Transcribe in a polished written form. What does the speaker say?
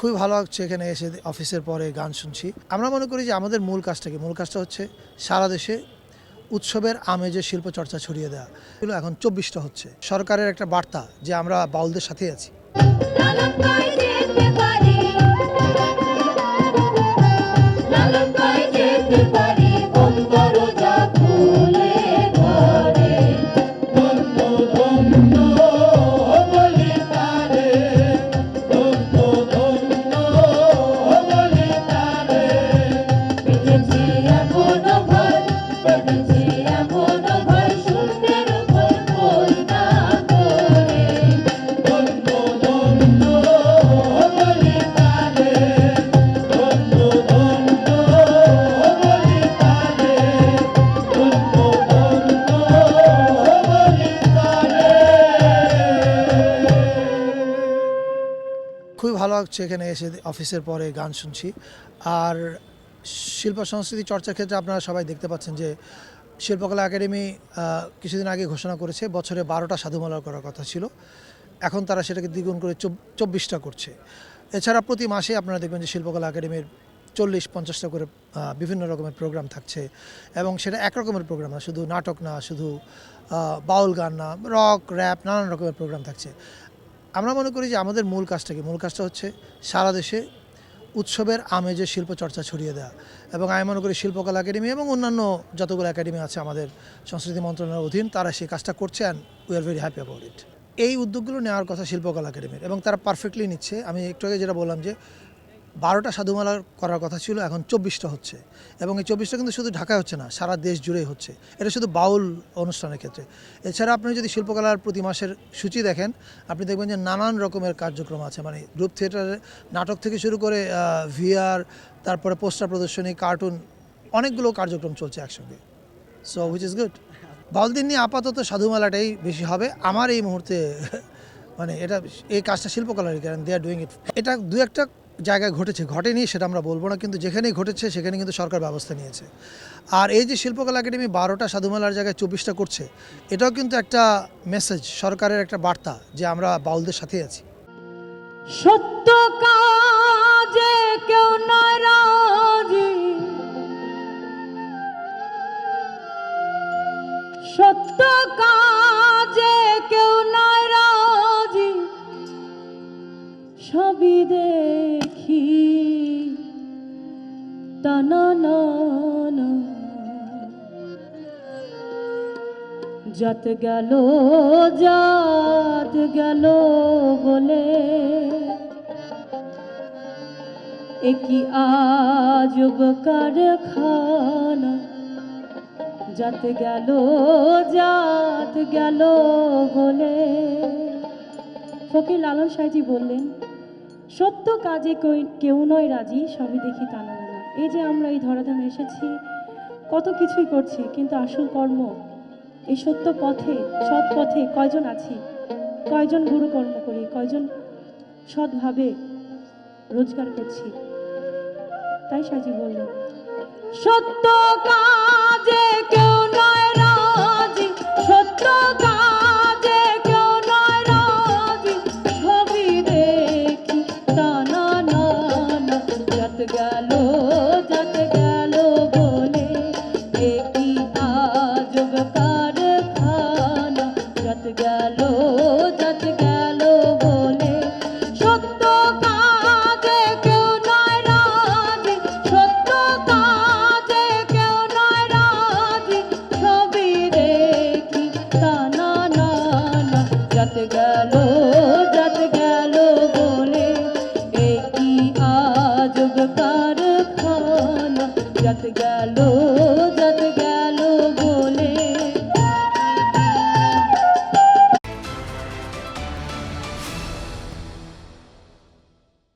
খুবই ভালো লাগছে এখানে এসে অফিসের পরে গান শুনছি। আমরা মনে করি যে আমাদের মূল কাজটা কি? মূল কাজটা হচ্ছে সারা দেশে উৎসবের আমেজে শিল্প চর্চা ছড়িয়ে দেওয়া। এগুলো এখন ২৪টা হচ্ছে। সরকারের একটা বার্তা যে আমরা বাউলদের সাথেই আছি। খুবই ভালো লাগছে এখানে এসে অফিসের পরে গান শুনছি। আর শিল্প সংস্কৃতি চর্চার ক্ষেত্রে আপনারা সবাই দেখতে পাচ্ছেন যে শিল্পকলা একাডেমি কিছুদিন আগে ঘোষণা করেছে বছরে ১২টা সাধুমালা করার কথা ছিল, এখন তারা সেটাকে দ্বিগুণ করে ২৪টা করছে। এছাড়া প্রতি মাসে আপনারা দেখবেন যে শিল্পকলা একাডেমির ৪০-৫০টা করে বিভিন্ন রকমের প্রোগ্রাম থাকছে, এবং সেটা একরকমের প্রোগ্রাম না, শুধু নাটক না, শুধু বাউল গান না, রক, র্যাপ, নানান রকমের প্রোগ্রাম থাকছে। আমরা মনে করি যে আমাদের মূল কাজটা কি? মূল কাজটা হচ্ছে সারা দেশে উৎসবের আমেজে শিল্প চর্চা ছড়িয়ে দেওয়া, এবং আমি মনে করি শিল্পকলা একাডেমি এবং অন্যান্য যতগুলো একাডেমি আছে আমাদের সংস্কৃতি মন্ত্রণালয়ের অধীন, তারা সেই কাজটা করছে and we are very happy about it. এই উদ্যোগগুলো নেওয়ার কথা শিল্পকলা একাডেমির, এবং তারা পারফেক্টলি নিচ্ছে। আমি একটু আগে যেটা বললাম যে ১২টা সাধুমালা করার কথা ছিল, এখন ২৪টা হচ্ছে, এবং এই ২৪টা কিন্তু শুধু ঢাকায় হচ্ছে না, সারা দেশ জুড়েই হচ্ছে। এটা শুধু বাউল অনুষ্ঠানের ক্ষেত্রে। এছাড়া আপনি যদি শিল্পকলার প্রতি মাসের সূচি দেখেন, আপনি দেখবেন যে নানান রকমের কার্যক্রম আছে, মানে গ্রুপ থিয়েটারের নাটক থেকে শুরু করে ভিআর, তারপরে পোস্টার প্রদর্শনী, কার্টুন, অনেকগুলো কার্যক্রম চলছে একসঙ্গে। So which is good. বাউলদের নিয়ে আপাতত সাধুমালাটাই বেশি হবে আমার এই মুহূর্তে। মানে এই কাজটা শিল্পকলারই, কারণ দে আর ডুইং ইট। এটা দু একটা জায়গায় ঘটেনি সেটা আমরা বলবো না, কিন্তু যেখানেই ঘটেছে সেখানে কিন্তু সরকার ব্যবস্থা নিয়েছে। আর এই যে শিল্পকলা একাডেমি ১২টা সাধুমালার জায়গায় ২৪টা করছে, এটাও কিন্তু একটা মেসেজ, সরকারের একটা বার্তা যে আমরা বাউলদের সাথেই আছি। সত্য কাজে কেউ নয় রাজি, সত্য কাজে কেউ নয় রাজি, সবই দেখি টানা, জাত গেল বলে একই আজব কারখানা, জাত গেল বলে। ফকির লালন সাহেবজি বললেন, সত্য কাজে কেউ নয় রাজি, সবই দেখি টানা। এই যে আমরা এই ধরাধামে এসেছি, কত কিছুই করছি, কিন্তু আসল কর্ম এই সত্য পথে, সৎ পথে কয়জন আছি? কয়জন গুরু কর্ম করি? কয়জন সৎভাবে রোজগার করছি? তাই সাজি বললেন, সত্য কাজে কেউ নয় রাজি, সত্য কাজে কেউ নয় রাজি, সবই দেখি টানা, জাত